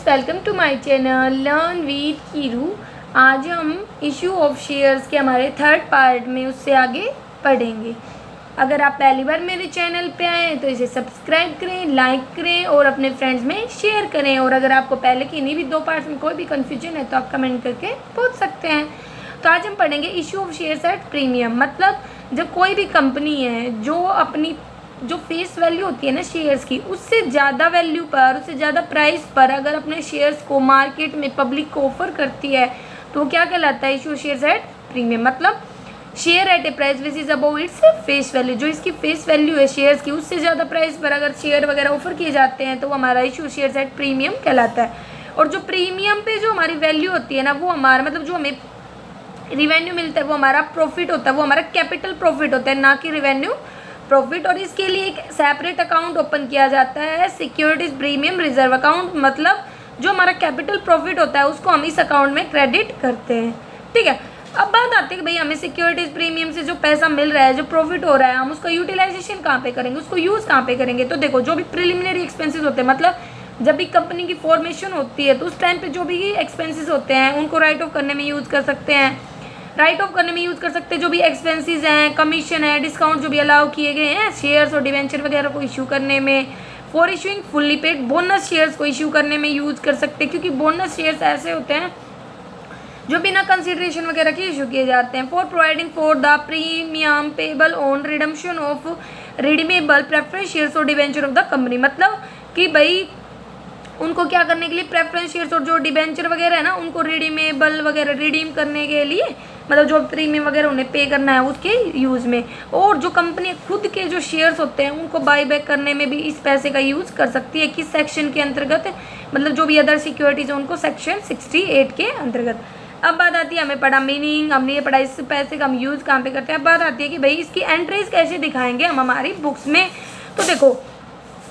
Welcome to my channel learn with Keeru. आज हम issue of shares के हमारे थर्ड पार्ट में उससे आगे पढ़ेंगे। अगर आप पहली बार मेरे चैनल पे आए हैं तो इसे सब्सक्राइब करें, लाइक करें और अपने फ्रेंड्स में शेयर करें। और अगर आपको पहले की इन्हीं भी दो पार्ट्स में कोई भी कन्फ्यूजन है तो आप कमेंट करके पूछ सकते हैं। तो आज हम पढ़ेंगे issue of shares at premium. मतलब जब कोई भी कंपनी है जो अपनी जो फेस वैल्यू होती है ना शेयर्स की, उससे ज़्यादा वैल्यू पर, उससे ज़्यादा प्राइस पर अगर अपने शेयर्स को मार्केट में पब्लिक को ऑफर करती है तो वो क्या कहलाता है? Issue shares at premium. मतलब share at a price which is above its face value. जो इसकी फेस वैल्यू है शेयर्स की, उससे ज़्यादा प्राइस पर अगर शेयर वगैरह ऑफर किए जाते हैं तो वो हमारा इशू शेयर्स एट प्रीमियम कहलाता है। और जो प्रीमियम पे जो हमारी वैल्यू होती है ना, वो हमारा मतलब जो हमें रिवेन्यू मिलता है वो हमारा प्रॉफिट होता है, वो हमारा कैपिटल प्रॉफिट होता है, ना कि रिवेन्यू प्रॉफिट। और इसके लिए एक सेपरेट अकाउंट ओपन किया जाता है, सिक्योरिटीज प्रीमियम रिजर्व अकाउंट। मतलब जो हमारा कैपिटल प्रॉफिट होता है उसको हम इस अकाउंट में क्रेडिट करते हैं। ठीक है, अब बात आती है कि भाई हमें सिक्योरिटीज प्रीमियम से जो पैसा मिल रहा है, जो प्रॉफिट हो रहा है, हम उसका यूटिलाइजेशन कहाँ पे करेंगे, उसको यूज़ कहाँ पे करेंगे? तो देखो, जो भी प्रिलिमिनरी एक्सपेंसेस होते हैं, मतलब जब भी कंपनी की फॉर्मेशन होती है तो उस टाइम पे जो भी एक्सपेंसेस होते हैं उनको राइट ऑफ करने में यूज़ कर सकते हैं। राइट ऑफ करने में यूज़ कर सकते हैं जो भी एक्सपेंसेस हैं, कमीशन है, डिस्काउंट जो भी अलाउ किए गए हैं शेयर्स और डिवेंचर वगैरह को इशू करने में। For issuing fully paid bonus shares को इशू करने में यूज़ कर सकते हैं, क्योंकि बोनस शेयर्स ऐसे होते हैं जो बिना कंसिडरेशन वगैरह के इशू किए जाते हैं। For providing for the premium payable on redemption of redeemable preference shares और डिवेंचर ऑफ द कंपनी। मतलब कि भाई उनको क्या करने के लिए, प्रेफरेंस शेयर्स और जो डिबेंचर वगैरह है ना, उनको रिडीमेबल वगैरह रिडीम करने के लिए, मतलब जो प्रीमियम वगैरह उन्हें पे करना है उसके यूज़ में। और जो कंपनी खुद के जो शेयर्स होते हैं उनको बाई बैक करने में भी इस पैसे का यूज़ कर सकती है। किस सेक्शन के अंतर्गत? मतलब जो भी अदर सिक्योरिटीज है उनको सेक्शन 68 के अंतर्गत। अब बात आती है, हमें पढ़ा मीनिंग, हमने ये पढ़ा इस पैसे का हम यूज़ कहाँ पे करते हैं। अब बात आती है कि भाई इसकी एंट्रीज कैसे दिखाएंगे हम हमारी बुक्स में। तो देखो,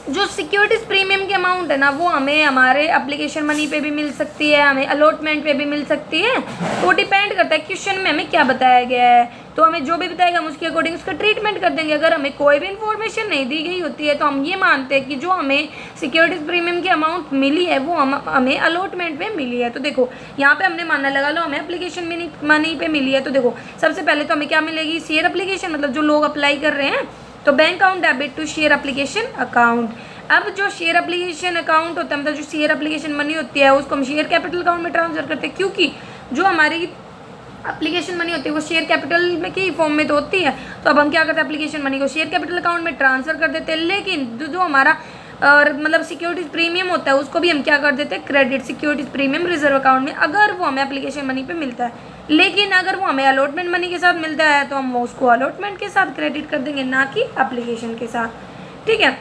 जो सिक्योरिटीज प्रीमियम की अमाउंट है ना, वो हमें हमारे एप्लीकेशन मनी पे भी मिल सकती है, हमें अलॉटमेंट पे भी मिल सकती है। वो डिपेंड करता है क्वेश्चन में हमें क्या बताया गया है। तो हमें जो भी बताएगा हम उसके अकॉर्डिंग उसका ट्रीटमेंट कर देंगे। अगर हमें कोई भी इन्फॉर्मेशन नहीं दी गई होती है तो हम ये मानते हैं कि जो हमें सिक्योरिटीज प्रीमियम की अमाउंट मिली है वो हमें अलॉटमेंट पे मिली है। तो देखो, यहाँ पे हमने मानना लगा लो हमें एप्लीकेशन मनी पे मिली है। तो देखो, सबसे पहले तो हमें क्या मिलेगी? शेयर एप्लीकेशन, मतलब जो लोग अप्लाई कर रहे हैं। तो bank account debit to share application account. अब जो शेयर एप्लीकेशन अकाउंट होता है, मतलब जो शेयर एप्लीकेशन मनी होती है उसको हम शेयर कैपिटल अकाउंट में ट्रांसफर करते हैं, क्योंकि जो हमारी एप्लीकेशन मनी होती है वो शेयर कैपिटल में की फॉर्म में तो होती है। तो अब हम क्या करते हैं, एप्लीकेशन मनी को शेयर कैपिटल अकाउंट में ट्रांसफर कर देते हैं। लेकिन जो हमारा और मतलब सिक्योरिटीज प्रीमियम होता है उसको भी हम क्या कर देते हैं, credit securities premium reserve account में, अगर वो हमें एप्लीकेशन मनी पे मिलता है। लेकिन अगर वो हमें अलॉटमेंट मनी के साथ मिलता है तो हम उसको अलॉटमेंट के साथ क्रेडिट कर देंगे, ना कि एप्लीकेशन के साथ। ठीक है,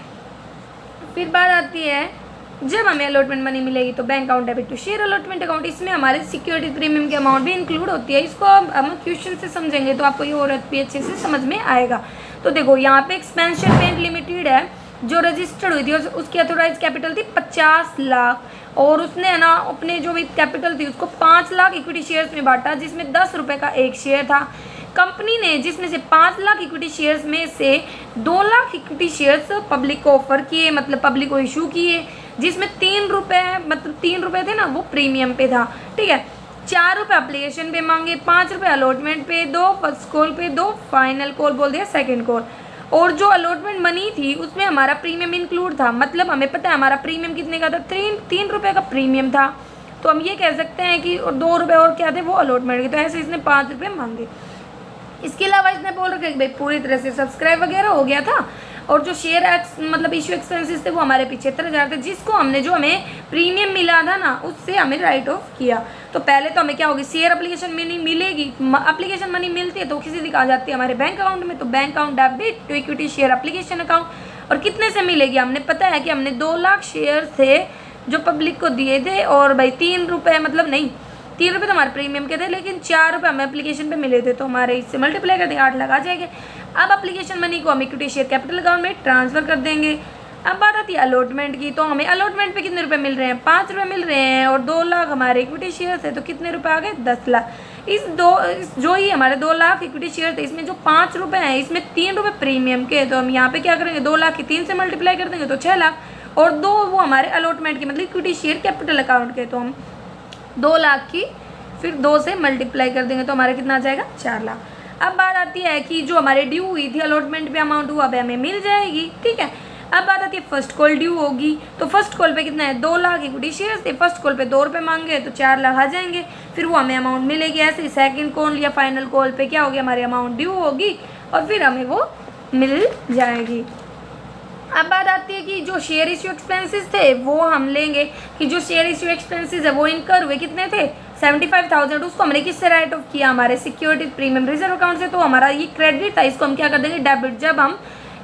फिर बात आती है जब हमें अलॉटमेंट मनी मिलेगी तो bank account debit to share allotment account. इसमें हमारे सिक्योरिटीज प्रीमियम की अमाउंट भी इंक्लूड होती है। इसको हम क्वेश्चन से समझेंगे तो आपको ये और भी अच्छे से समझ में आएगा। तो देखो, यहाँ पे एक्सपेंशन पेंट लिमिटेड है जो रजिस्टर्ड हुई थी और उसकी अथोराइज कैपिटल थी 50 लाख। और उसने है ना अपने जो भी कैपिटल थी उसको 5 लाख इक्विटी शेयर्स में बांटा, जिसमें 10 रुपये का एक शेयर था। कंपनी ने जिसमें से 5 लाख इक्विटी शेयर्स में से 2 लाख इक्विटी शेयर्स पब्लिक को ऑफर किए, मतलब पब्लिक को इशू किए, जिसमें 3 रुपये, मतलब 3 रुपये थे ना वो प्रीमियम पे था। ठीक है, 4 रुपये एप्लीकेशन पे मांगे, 5 रुपये अलॉटमेंट पे, 2 फर्स्ट कॉल पे, 2 फाइनल कॉल बोल दिया सेकेंड कॉल। और जो अलॉटमेंट मनी थी उसमें हमारा प्रीमियम इंक्लूड था। मतलब हमें पता है हमारा प्रीमियम कितने का था, 3 रुपये का प्रीमियम था। तो हम ये कह सकते हैं कि 2 रुपये और क्या थे, वो अलॉटमेंट के। तो ऐसे इसने 5 रुपये मांगे। इसके अलावा इसने बोल रखा है भाई पूरी तरह से सब्सक्राइब वगैरह हो गया था, और जो शेयर मतलब इशू एक्सपेंसेस थे वो हमारे 75,000 थे, जिसको हमने जो हमें प्रीमियम मिला था ना उससे हमें राइट ऑफ किया। तो पहले तो हमें क्या होगी, शेयर एप्लीकेशन मनी मिलेगी। एप्लीकेशन मनी मिलती है तो किसी दिन आ जाती है हमारे बैंक अकाउंट में। तो bank account debit to equity share application account. और कितने से मिलेगी? हमने पता है कि हमने 2 लाख शेयर थे जो पब्लिक को दिए थे, और भाई 3 रुपये, मतलब नहीं 3 रुपये तो हमारे प्रीमियम के थे, लेकिन 4 रुपये हमें एप्लीकेशन पे मिले थे। तो हमारे इससे मल्टीप्लाई कर देंगे, 8 लाख आ जाएंगे। अब एप्लीकेशन मनी को हम इक्विटी शेयर कैपिटल अकाउंट में ट्रांसफर कर देंगे। अब बात आती है अलॉटमेंट की। तो हमें अलॉटमेंट पे कितने रुपए मिल रहे हैं? 5 रुपये मिल रहे हैं, और 2 लाख हमारे इक्विटी शेयर थे, तो कितने रुपए आ गए? 10 लाख। जो ही हमारे 2 लाख इक्विटी शेयर थे, इसमें जो 5 रुपये हैं इसमें 3 रुपये प्रीमियम के। तो हम यहाँ पे क्या करेंगे, 2 लाख की 3 से मल्टीप्लाई कर देंगे तो 6 लाख। और 2 वो हमारे अलॉटमेंट की मतलब इक्विटी शेयर कैपिटल अकाउंट के। तो हम 2 लाख की फिर 2 से मल्टीप्लाई कर देंगे तो हमारा कितना आ जाएगा 4 लाख। अब बात आती है कि जो हमारे ड्यू हुई थी अलॉटमेंट पे अमाउंट हुआ अब हमें मिल जाएगी, ठीक है। अब बात आती है फर्स्ट कॉल ड्यू होगी, तो फर्स्ट कॉल पे कितना है 2 लाख इक्विटी शेयर्स थे, फर्स्ट कॉल पे 2 रुपये मांगे तो 4 लाख आ जाएंगे, फिर वो हमें अमाउंट मिलेगी। ऐसे ही सेकंड कॉल या फाइनल कॉल पे क्या होगी हमारी अमाउंट ड्यू होगी और फिर हमें वो मिल जाएगी। अब बात आती है कि जो शेयर इश्यू एक्सपेंसेस थे वो हम लेंगे कि जो शेयर इश्यू एक्सपेंसेस है वो इनकर हुए कितने थे 75,000, उसको हमने किससे राइट ऑफ किया हमारे सिक्योरिटी प्रीमियम रिजर्व अकाउंट से। तो हमारा ये क्रेडिट था, इसको हम क्या कर देंगे डेबिट, जब हम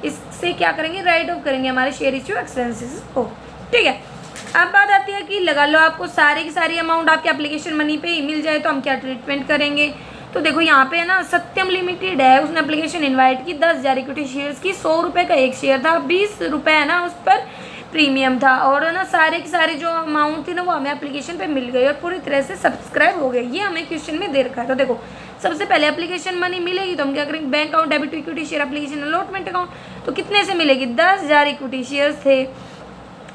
इससे क्या करेंगे राइट ऑफ करेंगे हमारे शेयर इश्यू एक्सपेंसेस को, ठीक है। अब बात आती है कि लगा लो आपको सारी की सारी अमाउंट आपके एप्लीकेशन मनी पे ही मिल जाए तो हम क्या ट्रीटमेंट करेंगे। तो देखो यहाँ पे है ना सत्यम लिमिटेड है, उसने एप्लीकेशन इनवाइट की 10,000 इक्विटी शेयर्स की, 100 रुपये का एक शेयर था, 20 रुपये है ना उस पर प्रीमियम था और है ना सारे की सारी जो अमाउंट थी ना वो हमें एप्लीकेशन पे मिल गई और पूरी तरह से सब्सक्राइब हो गई। ये हमें क्वेश्चन में दे रखा है। तो देखो सबसे पहले एप्लीकेशन मनी मिलेगी तो हम क्या करेंगे bank account debit equity share application allotment account, तो कितने से मिलेगी 10,000 इक्विटी शेयर्स थे,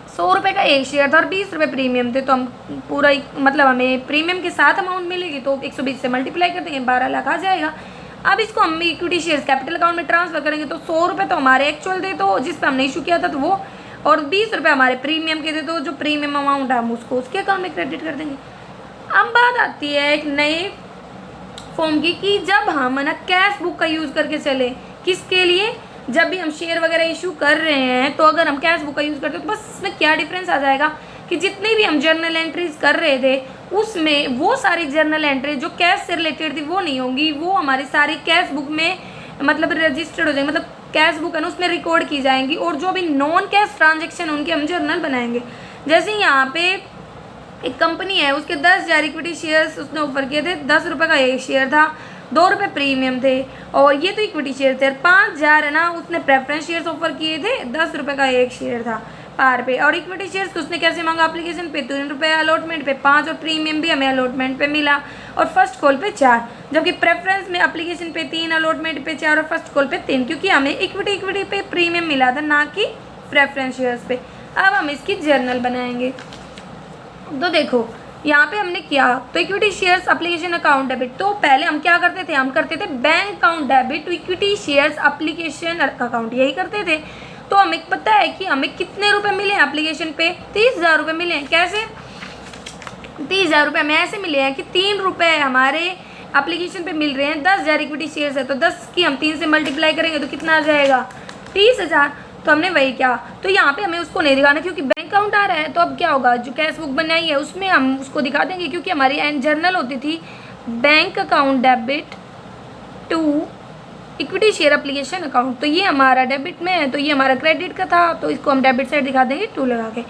100 रुपये का एक शेयर था और 20 रुपये प्रीमियम थे। तो हम पूरा मतलब हमें प्रीमियम के साथ अमाउंट मिलेगी तो 120 से मल्टीप्लाई कर देंगे 12 लाख आ जाएगा। अब इसको हम इक्विटी शेयर्स कैपिटल अकाउंट में ट्रांसफर करेंगे तो 100 रुपये तो हमारे एक्चुअल थे तो जिस पर हमने इशू किया था तो वो, और 20 रुपये हमारे प्रीमियम के थे तो जो प्रीमियम अमाउंट है हम उसको उसके अकाउंट में क्रेडिट कर देंगे। अब बात आती है एक नए फॉर्म की कि जब हम है ना कैश बुक का यूज़ करके चले, किसके लिए, जब भी हम शेयर वगैरह इशू कर रहे हैं तो अगर हम कैश बुक का यूज़ करते हैं तो बस इसमें क्या डिफरेंस आ जाएगा कि जितनी भी हम जर्नल एंट्रीज कर रहे थे उसमें वो सारी जर्नल एंट्री जो कैश से रिलेटेड थी वो नहीं होंगी, वो हमारी सारी कैश बुक में मतलब रजिस्टर्ड हो जाएंगी, मतलब कैश बुक है ना उसमें रिकॉर्ड की जाएंगी और जो भी नॉन कैश ट्रांजेक्शन उनके हम जर्नल बनाएंगे। जैसे यहाँ पे एक कंपनी है उसके 10,000 इक्विटी शेयर्स उसने ऑफर किए थे, 10 रुपये का एक शेयर था, 2 रुपये प्रीमियम थे और ये तो इक्विटी शेयर थे। 5,000 है ना उसने प्रेफरेंस शेयर्स ऑफर किए थे, 10 रुपये का एक शेयर था पार पे। और इक्विटी शेयर्स को उसने कैसे मांगा एप्लीकेशन पे 3 रुपये, अलॉटमेंट पे 5 और प्रीमियम भी हमें अलॉटमेंट पे मिला और फर्स्ट कॉल पे 4, जबकि प्रेफरेंस में एप्लीकेशन पे 3, अलॉटमेंट पे 4 और फर्स्ट कॉल पे 3, क्योंकि हमें इक्विटी पे प्रीमियम मिला था ना कि प्रेफरेंस शेयर्स पे। अब हम इसकी जर्नल बनाएंगे। तो देखो यहाँ पे हमने किया तो equity shares application account debit, तो पहले हम क्या करते थे, हम करते थे bank account debit to equity shares application account, यही करते थे। तो हमें पता है कि हमें कितने रुपए मिले हैं एप्लीकेशन पे, 30,000 रुपये मिले हैं। कैसे 30,000 रुपये हमें ऐसे मिले हैं कि 3 रुपये हमारे एप्लीकेशन पे मिल रहे हैं, 10,000 इक्विटी शेयर्स है तो 10 की हम 3 से मल्टीप्लाई करेंगे तो कितना आ जाएगा 30,000। तो हमने वही क्या, तो यहाँ पे हमें उसको नहीं दिखाना क्योंकि बैंक अकाउंट आ रहा है। तो अब क्या होगा, जो कैश बुक बनाई है उसमें हम उसको दिखा देंगे क्योंकि हमारी एंड जर्नल होती थी bank account debit to equity share application account, तो ये हमारा डेबिट में है तो ये हमारा क्रेडिट का था तो इसको हम डेबिट साइड दिखा देंगे 2 लगा के।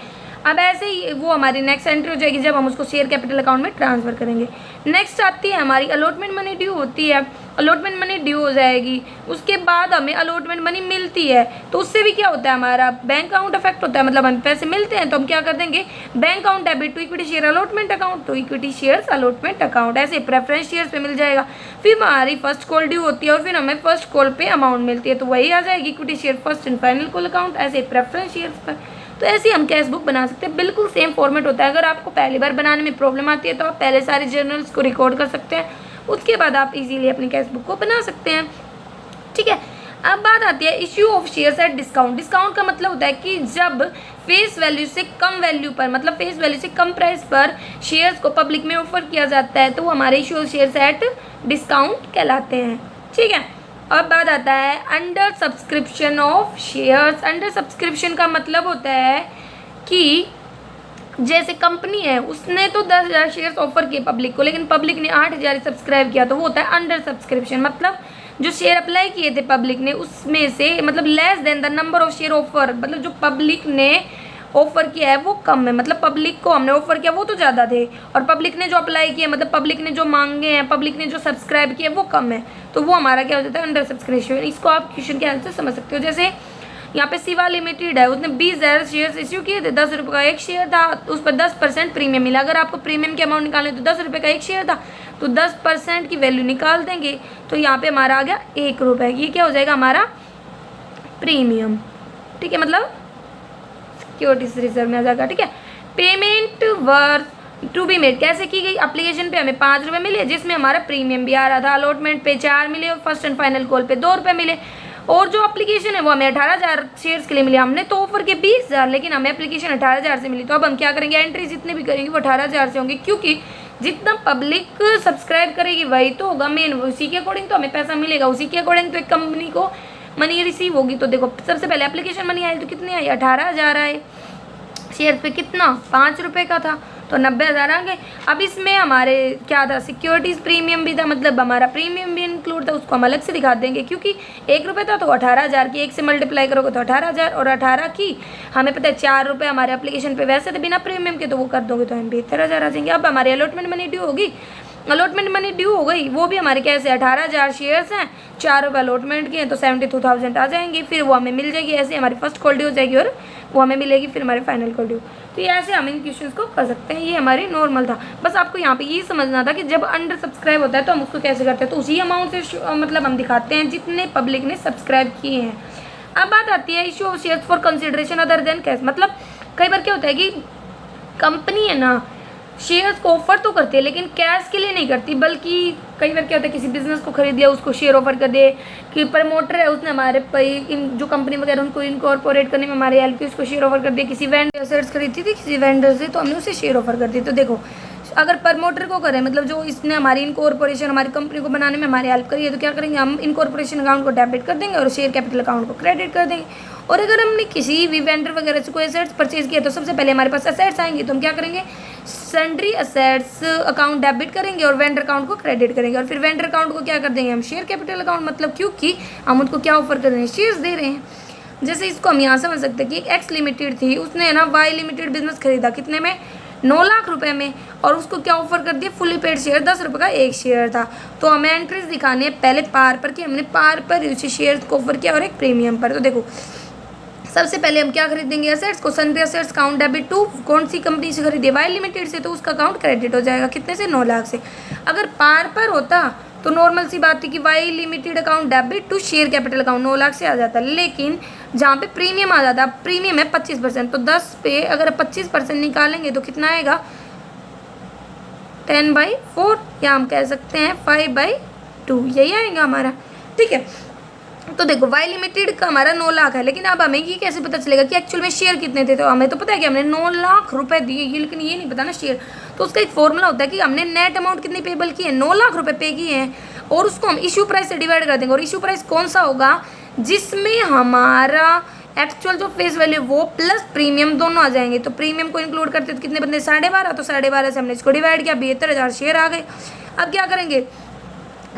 अब ऐसे ही वो हमारी नेक्स्ट एंट्री हो जाएगी जब हम उसको शेयर कैपिटल अकाउंट में ट्रांसफ़र करेंगे। नेक्स्ट आती है हमारी अलॉटमेंट मनी ड्यू होती है, अलॉटमेंट मनी ड्यू हो जाएगी, उसके बाद हमें अलॉटमेंट मनी मिलती है तो उससे भी क्या होता है हमारा बैंक अकाउंट अफेक्ट होता है, मतलब हमें पैसे मिलते हैं तो हम क्या कर देंगे bank account debit to equity share allotment account, तो इक्विटी शेयर्स अलॉटमेंट अकाउंट, ऐसे प्रेफरेंस शेयर्स पे मिल जाएगा। फिर हमारी फर्स्ट कॉल ड्यू होती है और फिर हमें फर्स्ट कॉल पे अमाउंट मिलती है तो वही आ जाएगी equity share first and final call account, ऐसे प्रेफरेंस शेयर्स पर। तो ऐसे हम कैश बुक बना सकते हैं, बिल्कुल सेम फॉर्मेट होता है। अगर आपको पहली बार बनाने में प्रॉब्लम आती है तो आप पहले सारे जर्नल्स को रिकॉर्ड कर सकते हैं, उसके बाद आप इजीली अपनी कैश बुक को बना सकते हैं, ठीक है। अब बात आती है issue of shares at discount. Discount का मतलब होता है कि जब फेस वैल्यू से कम वैल्यू पर, मतलब फेस वैल्यू से कम प्राइस पर शेयर्स को पब्लिक में ऑफर किया जाता है तो वो हमारे issue of shares at discount कहलाते हैं, ठीक है। अब बात आता है under subscription of shares. Under subscription का मतलब होता है कि जैसे कंपनी है उसने तो 10,000 शेयर्स ऑफर किए पब्लिक को, लेकिन पब्लिक ने 8,000 सब्सक्राइब किया तो वो होता है अंडर सब्सक्रिप्शन। मतलब जो शेयर अप्लाई किए थे पब्लिक ने उसमें से मतलब less than the number of share offer, मतलब जो पब्लिक ने ऑफर किया है वो कम है, मतलब पब्लिक को हमने ऑफर किया वो तो ज़्यादा थे और पब्लिक ने जो अप्लाई किया मतलब पब्लिक ने जो मांगे हैं, पब्लिक ने जो सब्सक्राइब किया वो कम है, तो वो हमारा क्या हो जाता है अंडर सब्सक्रिप्शन। इसको आप क्वेश्चन के आंसर समझ सकते हो। जैसे यहाँ पे शिवा लिमिटेड है, उसने 20,000 शेयर्स इश्यू किए थे, 10 रुपये का एक शेयर था, उस पर 10% प्रीमियम मिला। अगर आपको प्रीमियम की अमाउंट निकालनी तो 10 रुपये का एक शेयर था तो 10% की वैल्यू निकाल देंगे तो यहाँ पे हमारा आ गया 1 रुपये। ये क्या हो जाएगा हमारा प्रीमियम, ठीक है, मतलब सिक्योरिटीज रिजर्व में आ जाएगा, ठीक है। Payment worth to be made कैसे की गई, एप्लीकेशन पे हमें 5 रुपये मिले जिसमें हमारा प्रीमियम भी आ रहा था, अलॉटमेंट पे 4 मिले और फर्स्ट एंड फाइनल कॉल पे 2 रुपये मिले। और जो एप्लीकेशन है वो हमें 18,000 शेयर्स के लिए मिली, हमने तो ऑफर के 20,000, लेकिन हमें एप्लीकेशन 18,000 से मिली। तो अब हम क्या करेंगे, एंट्री जितने भी करेंगे वो 18,000 से होंगे, क्योंकि जितना पब्लिक सब्सक्राइब करेगी वही तो होगा मेन, उसी के अकॉर्डिंग तो हमें पैसा मिलेगा, उसी के अकॉर्डिंग तो एक कंपनी को मनी रिसीव होगी। तो देखो सबसे पहले एप्लीकेशन मनी आई तो कितनी आई, 18,000 आए, शेयर पे कितना 5 रुपये का था तो 90,000 आ गए। अब इसमें हमारे क्या था, सिक्योरिटीज़ प्रीमियम भी था, मतलब हमारा प्रीमियम भी इंक्लूड था, उसको हम अलग से दिखा देंगे क्योंकि 1 रुपये था तो 18,000 की 1 से मल्टीप्लाई करोगे तो 18,000, और 18 की हमें पता है 4 रुपये हमारे एप्लीकेशन पे वैसे थे बिना प्रीमियम के, तो वो कर दोगे तो हम 72,000 आ जाएंगे। अब हमारी अलॉटमेंट मनी ड्यू होगी, अलॉटमेंट मनी ड्यू हो गई, वो भी हमारे कैसे 18,000 शेयर्स हैं, 4 रुपये अलॉटमेंट के हैं तो 72,000 आ जाएंगे, फिर वो हमें मिल जाएगी, ऐसे हमारी फर्स्ट कॉल ड्यू हो जाएगी और वो हमें मिलेगी फिर हमारे फाइनल कॉल ड्यू। तो ये ऐसे हम इन क्वेश्चंस को कर सकते हैं, ये हमारे नॉर्मल था। बस आपको यहाँ पे ये समझना था कि जब अंडर सब्सक्राइब होता है तो हम उसको कैसे करते हैं, तो उसी अमाउंट से मतलब हम दिखाते हैं जितने पब्लिक ने सब्सक्राइब किए हैं। अब बात आती है issue of shares for consideration other than cash, मतलब कई बार क्या होता है कि कंपनी है ना शेयर्स को ऑफर तो करती है लेकिन कैश के लिए नहीं करती, बल्कि कई बार क्या होता है किसी बिजनेस को खरीद लिया उसको शेयर ऑफर कर दे, कि प्रमोटर है उसने हमारे जो कंपनी वगैरह उनको इनकॉर्पोरेट करने में हमारी हेल्प की, उसको शेयर ऑफर कर दिया, किसी वेंडर शेयर्स खरीदती थी किसी वेंडर से तो हमने उसे शेयर ऑफर कर दी। तो देखो अगर प्रमोटर को करें, मतलब जो इसने हमारी इनकॉर्पोरेशन हमारी कंपनी को बनाने में हमारी हेल्प करी है, तो क्या करेंगे हम इनकॉर्पोरेशन अकाउंट को डेबिट कर देंगे और शेयर कैपिटल अकाउंट को क्रेडिट कर देंगे। और अगर हमने किसी भी वेंडर वगैरह से कोई एसेट्स परचेज किया तो सबसे पहले हमारे पास एसेट्स आएंगे, तो हम क्या करेंगे सन्ड्री एसेट्स अकाउंट डेबिट करेंगे और वेंडर अकाउंट को क्रेडिट करेंगे, और फिर वेंडर अकाउंट को क्या कर देंगे हम शेयर कैपिटल अकाउंट, मतलब क्योंकि हम उनको क्या ऑफर कर रहे हैं, शेयर्स दे रहे हैं। जैसे इसको हम यहाँ समझ सकते हैं कि एक एक्स लिमिटेड थी, उसने है ना वाई लिमिटेड बिजनेस खरीदा, कितने में 9 लाख रुपए में, और उसको क्या ऑफर कर दिया फुली पेड शेयर, 10 रुपये का एक शेयर था। तो हमें एंट्रीज दिखानी है पहले पार पर कि हमने पार पर उसे शेयर को ऑफर किया और एक प्रीमियम पर। तो देखो सबसे पहले हम क्या खरीदेंगे एसेट्स को, sundry assets account debit to कौन सी कंपनी से खरीदे, वाई लिमिटेड से, तो उसका अकाउंट क्रेडिट हो जाएगा कितने से 9 लाख से। अगर पार पर होता तो नॉर्मल सी बात थी कि Y limited account debit to share capital account 9 lakh से आ जाता, लेकिन जहाँ पे प्रीमियम आ जाता, प्रीमियम है 25%, तो 10 पे अगर 25% निकालेंगे तो कितना आएगा 10/4, या हम कह सकते हैं 5/2, यही आएगा हमारा, ठीक है। तो देखो वाई लिमिटेड का हमारा 9 लाख है, लेकिन अब हमें ये कैसे पता चलेगा कि एक्चुअल में शेयर कितने थे, तो हमें तो पता है कि हमने 9 लाख रुपए दिए, ये लेकिन ये नहीं पता ना शेयर, तो उसका एक फॉर्मूला होता है कि हमने नेट अमाउंट कितनी पेबल की है, 9 लाख रुपए पे किए हैं, और उसको हम इशू प्राइस से डिवाइड कर देंगे, और इशू प्राइस कौन सा होगा जिसमें हमारा एक्चुअल जो फेस वैल्यू वो प्लस प्रीमियम दोनों आ जाएंगे। तो प्रीमियम को इंक्लूड करते तो कितने बनते 12.5, तो 12.5 से हमने इसको डिवाइड किया, 72,000 शेयर आ गए। अब क्या करेंगे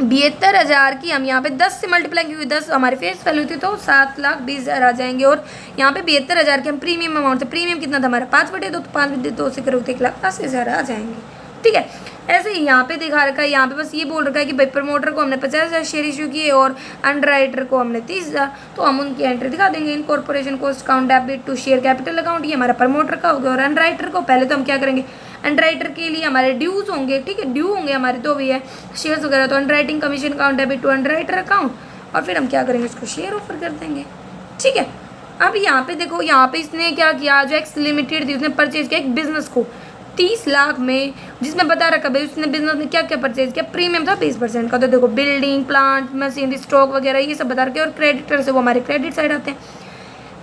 72,000 की हम यहाँ पे 10 से मल्टीप्लाई, क्योंकि 10 हमारी फेस वैल्यू थी तो 7,20,000 आ जाएंगे, और यहाँ पे 72,000 के हम प्रीमियम अमाउंट थे, प्रीमियम कितना था हमारा 5/2, तो 5/2 से करोगे 1,80,000 आ जाएंगे, ठीक है। ऐसे ही यहाँ पे दिखा रखा है, यहाँ पे बस ये बोल रखा है कि भाई प्रमोटर को हमने 50,000 शेयर इशू किए और अंडरराइटर को हमने 30,000, तो हम उनकी एंट्री दिखा देंगे, incorporation cost account debit to share capital account, ये हमारा प्रमोटर का हो गया, और अंडरराइटर को पहले तो हम क्या करेंगे अंडरराइटर के लिए हमारे ड्यूज होंगे, ठीक है, ड्यू होंगे हमारे तो भी है शेयर्स वगैरह, तो underwriting commission account debit to underwriter account, और फिर हम क्या करेंगे इसको शेयर ऑफर कर देंगे, ठीक है। अब यहाँ पे देखो, यहाँ पे इसने क्या किया, जो एक्स लिमिटेड थी उसने परचेज किया एक बिजनेस को 30 लाख में, जिसमें बता रखा भाई उसने बिजनेस में क्या क्या परचेज किया, प्रीमियम था 20% का, तो देखो बिल्डिंग प्लांट मशीनरी स्टॉक वगैरह ये सब बता रखे, और क्रेडिटर से वो हमारे क्रेडिट साइड आते हैं।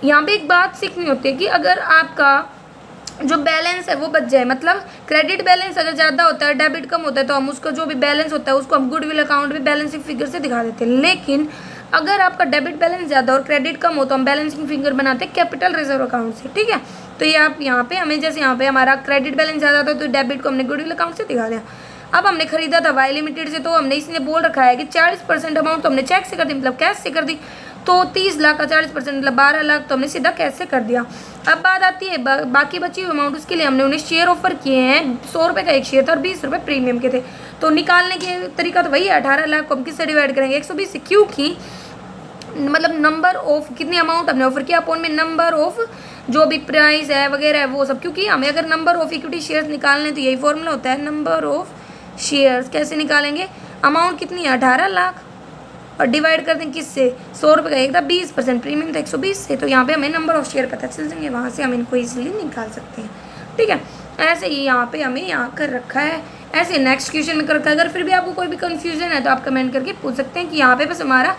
यहाँ पे एक बात सीखनी होती है कि अगर आपका जो बैलेंस है वो बच जाए, मतलब क्रेडिट बैलेंस अगर ज़्यादा होता है डेबिट कम होता है, तो हम उसका जो भी बैलेंस होता है उसको हम गुडविल अकाउंट में बैलेंसिंग फिगर से दिखा देते हैं, लेकिन अगर आपका डेबिट बैलेंस ज़्यादा और क्रेडिट कम हो तो हम बैलेंसिंग फिगर बनाते हैं कैपिटल रिजर्व अकाउंट से, ठीक है। तो ये आप यहाँ पे हमें जैसे यहाँ पे हमारा क्रेडिट बैलेंस ज़्यादा था तो डेबिट को हमने गुडविल अकाउंट से दिखा दिया। अब हमने खरीदा था वाई लिमिटेड से, तो हमने इसने बोल रखा है कि 40% अमाउंट तो हमने चेक से कर दी, मतलब कैश से कर दी, तो 30 लाख का 40% मतलब 12 लाख तो हमने सीधा कैश से कर दिया। अब बात आती है बाकी बची हुई अमाउंट, उसके लिए हमने उन्हें शेयर ऑफर किए हैं, 100 रुपये का एक शेयर था और 20 रुपये प्रीमियम के थे, तो निकालने के तरीका तो वही है, 18 लाख को हम किससे डिवाइड करेंगे 120 से, क्योंकि मतलब नंबर ऑफ कितनी अमाउंट हमने ऑफर किया अपॉन में नंबर ऑफ जो भी प्राइस है वगैरह है वो सब, क्योंकि हमें अगर नंबर ऑफ इक्विटी शेयर्स निकालने तो यही फॉर्मूला होता है, नंबर ऑफ शेयर्स कैसे निकालेंगे, अमाउंट कितनी है 18 लाख, और डिवाइड कर दें किससे, 100 रुपये का एक था, 20% प्रीमियम था 120 से, तो यहाँ पे हमें नंबर ऑफ शेयर पता चल जाएंगे, वहाँ से हम इनको ईजिली निकाल सकते हैं। ठीक है, ऐसे ही यहाँ पे हमें यहाँ कर रखा है, ऐसे नेक्स्ट क्वेश्चन में कर रखा है। अगर फिर भी आपको कोई भी कन्फ्यूजन है तो आप कमेंट करके पूछ सकते हैं कि यहाँ पे बस हमारा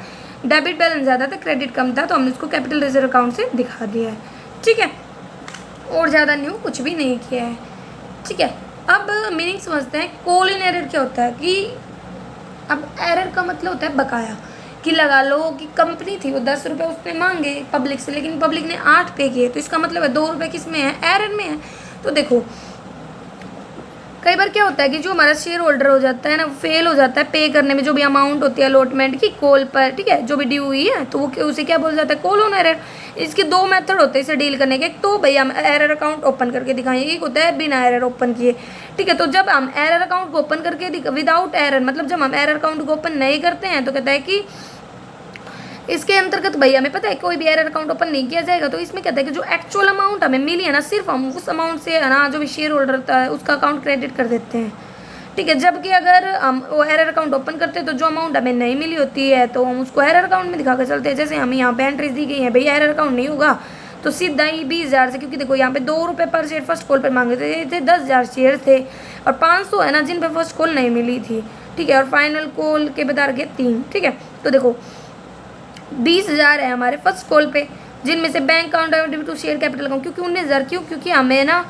डेबिट बैलेंस ज़्यादा था, क्रेडिट कम था, तो हमने उसको कैपिटल रिजर्व अकाउंट से दिखा दिया है। ठीक है, और ज़्यादा न्यू कुछ भी नहीं किया है। ठीक है, अब मीनिंग समझते हैं। कोलिन एरर क्या होता है कि अब एरर का मतलब होता है बकाया, कि लगा लो कि कंपनी थी वो 10 रुपये उसने मांगे पब्लिक से, लेकिन पब्लिक ने 8 पे किए, तो इसका मतलब है 2 रुपये किस में है, एरर में है। तो देखो कई बार क्या होता है कि जो हमारा शेयर होल्डर हो जाता है ना, वो फेल हो जाता है पे करने में, जो भी अमाउंट होती है अलॉटमेंट की कॉल पर, ठीक है, जो भी ड्यू हुई है, तो वो उसे क्या बोल जाता है, कॉल ऑन एरर। इसके 2 मेथड होते हैं इसे डील करने के। एक तो भैया हम एरर अकाउंट ओपन करके दिखाएंगे, एक होता है बिना एरर ओपन किए। ठीक है, तो जब हम एरर अकाउंट को ओपन करके विदाउट एरर, मतलब जब हम एरर अकाउंट को ओपन नहीं करते हैं, तो कहता है कि इसके अंतर्गत भैया हमें पता है कोई भी एरर अकाउंट ओपन नहीं किया जाएगा। तो इसमें कहता है कि जो एक्चुअल अमाउंट हमें मिली है ना, सिर्फ हम उस अमाउंट से है ना, जो भी शेयर होल्डर होता है उसका अकाउंट क्रेडिट कर देते हैं। ठीक है, जबकि अगर हम वो एरर अकाउंट ओपन करते हैं तो जो अमाउंट हमें नहीं मिली होती है तो हम उसको एरर अकाउंट में दिखा कर चलते हैं। जैसे हमें यहाँ पे एंट्रीज दी गई है, भैया एरर अकाउंट नहीं होगा, तो सीधा ही 20,000 से, क्योंकि देखो यहाँ पे 2 रुपये पर शेयर फर्स्ट कॉल पर मांगे थे 10,000 शेयर थे, और 500 है ना जिन पे फर्स्ट कॉल नहीं मिली थी। ठीक है, और फाइनल कॉल के बता रखे 3। ठीक है, तो देखो 20,000 है हमारे फर्स्ट कॉल पे, जिनमें से bank account debit to share capital account, क्योंकि 19,000 क्यों, क्योंकि हमें ना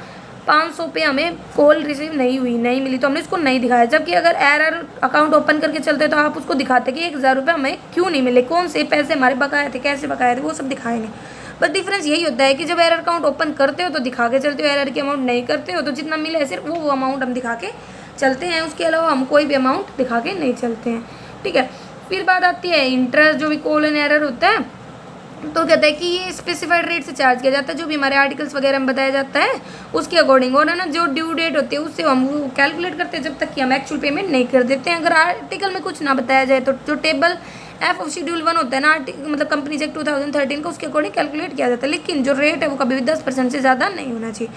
500 पे हमें कॉल रिसीव नहीं हुई, नहीं मिली, तो हमने इसको नहीं दिखाया। जबकि अगर एरर अकाउंट ओपन करके चलते तो आप उसको दिखाते कि 1,000 रुपये हमें क्यों नहीं मिले, कौन से पैसे हमारे बकाया थे, कैसे बकाया थे, वो सब दिखाए नहीं। बस डिफरेंस यही होता है कि जब एरर अकाउंट ओपन करते हो तो दिखा के चलते हो, एरर की अमाउंट नहीं करते हो तो जितना मिला है सिर्फ वो अमाउंट हम दिखा के चलते हैं, उसके अलावा हम कोई भी अमाउंट दिखा के नहीं चलते हैं। ठीक है, फिर बात आती है इंटरेस्ट, जो भी कोलन एरर होता है, तो कहता है कि ये स्पेसिफाइड रेट से चार्ज किया जाता है, जो भी हमारे आर्टिकल्स वगैरह में बताया जाता है उसके अकॉर्डिंग, और है ना जो ड्यू डेट होती है उससे हम वो कैलकुलेट करते हैं जब तक कि हम एक्चुअल पेमेंट नहीं कर देते हैं। अगर आर्टिकल में कुछ ना बताया जाए तो जो टेबल एफ ऑफ शेड्यूल 1 होता है ना, मतलब कंपनीज एक्ट 2013 का, उसके अकॉर्डिंग कैलकुलेट किया जाता है, लेकिन जो रेट है वो कभी भी 10% से ज़्यादा नहीं होना चाहिए।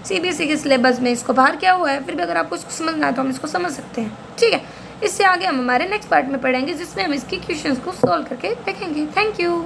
CBSE के सिलेबस में इसको बाहर किया हुआ है, फिर भी अगर आपको इसको समझना है तो हम इसको समझ सकते हैं। ठीक है, इससे आगे हम हमारे नेक्स्ट पार्ट में पढ़ेंगे जिसमें हम इसकी क्वेश्चंस को सॉल्व करके देखेंगे। Thank you.